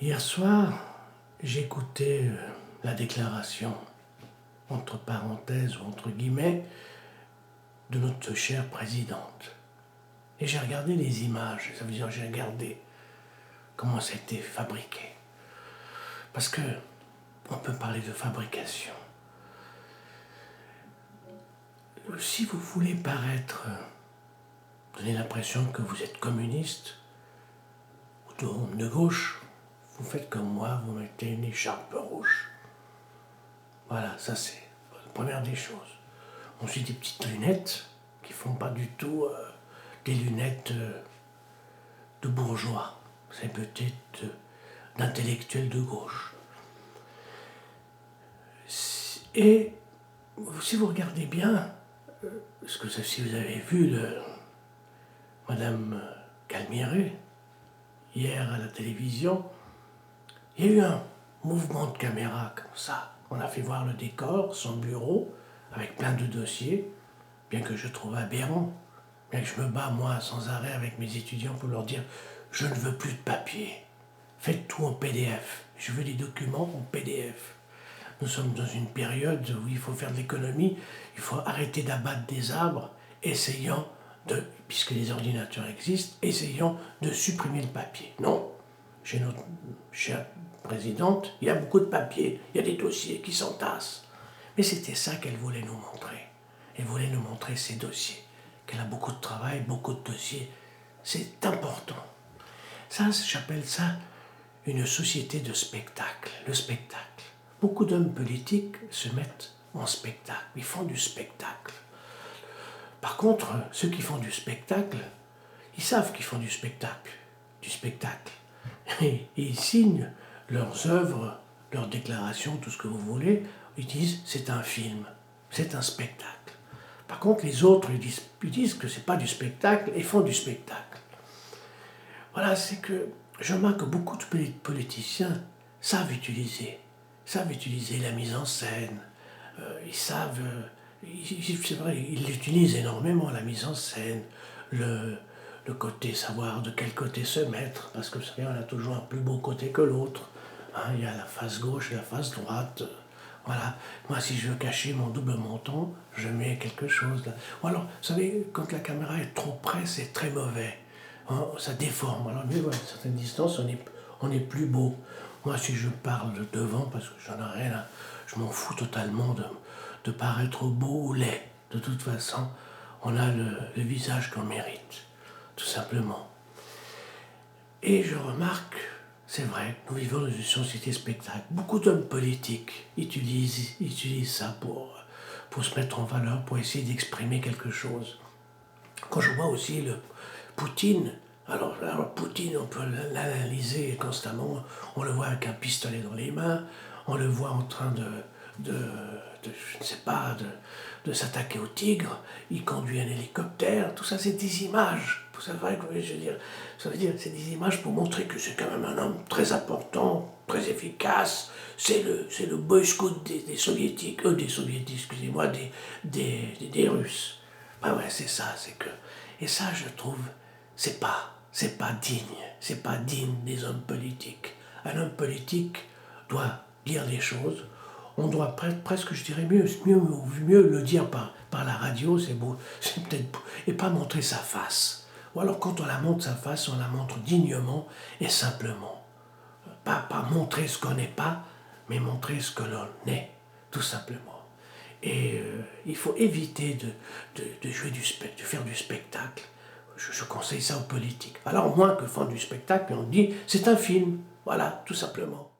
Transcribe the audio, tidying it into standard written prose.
Hier soir, j'écoutais la déclaration, entre parenthèses ou entre guillemets, de notre chère présidente. Et j'ai regardé les images, ça veut dire j'ai regardé comment ça a été fabriqué. Parce que on peut parler de fabrication. Si vous voulez paraître, donner l'impression que vous êtes communiste ou de gauche, vous faites comme moi, vous mettez une écharpe rouge. Voilà, ça c'est la première des choses. Ensuite, des petites lunettes qui font pas du tout des lunettes de bourgeois. C'est peut-être d'intellectuels de gauche. Et si vous regardez bien, parce que si vous avez vu Madame Calmiret, hier à la télévision, il y a eu un mouvement de caméra comme ça. On a fait voir le décor, son bureau, avec plein de dossiers, bien que je trouve aberrant, bien que je me bats moi sans arrêt avec mes étudiants pour leur dire « je ne veux plus de papier, faites tout en PDF, je veux des documents en PDF ». Nous sommes dans une période où il faut faire de l'économie, il faut arrêter d'abattre des arbres, essayant puisque les ordinateurs existent, essayons de supprimer le papier. Non, chez notre chère présidente, il y a beaucoup de papier, il y a des dossiers qui s'entassent. Mais c'était ça qu'elle voulait nous montrer. Elle voulait nous montrer ces dossiers, qu'elle a beaucoup de travail, beaucoup de dossiers. C'est important. Ça, j'appelle ça une société de spectacle, le spectacle. Beaucoup d'hommes politiques se mettent en spectacle, ils font du spectacle. Par contre, ceux qui font du spectacle, ils savent qu'ils font du spectacle. Et ils signent leurs œuvres, leurs déclarations, tout ce que vous voulez, ils disent c'est un film, c'est un spectacle. Par contre, les autres, ils disent que c'est pas du spectacle et font du spectacle. Voilà, c'est que je remarque que beaucoup de politiciens savent utiliser la mise en scène, c'est vrai, ils utilisent énormément la mise en scène, le côté savoir de quel côté se mettre, parce que vous savez, on a toujours un plus beau côté que l'autre. Hein, il y a la face gauche et la face droite. Voilà. Moi, si je veux cacher mon double menton, je mets quelque chose là. Ou alors, vous savez, quand la caméra est trop près, c'est très mauvais. Hein, ça déforme. Alors, mais voilà, à une certaine distance, on est plus beau. Moi, si je parle de devant, parce que j'en ai rien là, je m'en fous totalement de paraître beau ou laid. De toute façon, on a le visage qu'on mérite, tout simplement. Et je remarque, c'est vrai, nous vivons dans une société spectacle. Beaucoup d'hommes politiques utilisent ça pour se mettre en valeur, pour essayer d'exprimer quelque chose. Quand je vois aussi Poutine, alors Poutine, on peut l'analyser constamment, on le voit avec un pistolet dans les mains, on le voit en train je ne sais pas, de s'attaquer au tigre, il conduit un hélicoptère, tout ça c'est des images. Ça veut dire c'est des images pour montrer que c'est quand même un homme très important, très efficace, c'est le boy scout des soviétiques, excusez-moi, des Russes. Ben ouais, c'est ça, c'est que... Et ça, je trouve, c'est pas digne des hommes politiques. Un homme politique doit dire les choses. On doit presque, je dirais mieux le dire par la radio, c'est beau, c'est peut-être beau, et pas montrer sa face. Ou alors quand on la montre sa face, on la montre dignement et simplement. Pas montrer ce qu'on n'est pas, mais montrer ce que l'on est, tout simplement. Et il faut éviter de jouer de faire du spectacle. Je conseille ça aux politiques. Alors, au moins que font du spectacle, on dit, c'est un film. Voilà, tout simplement.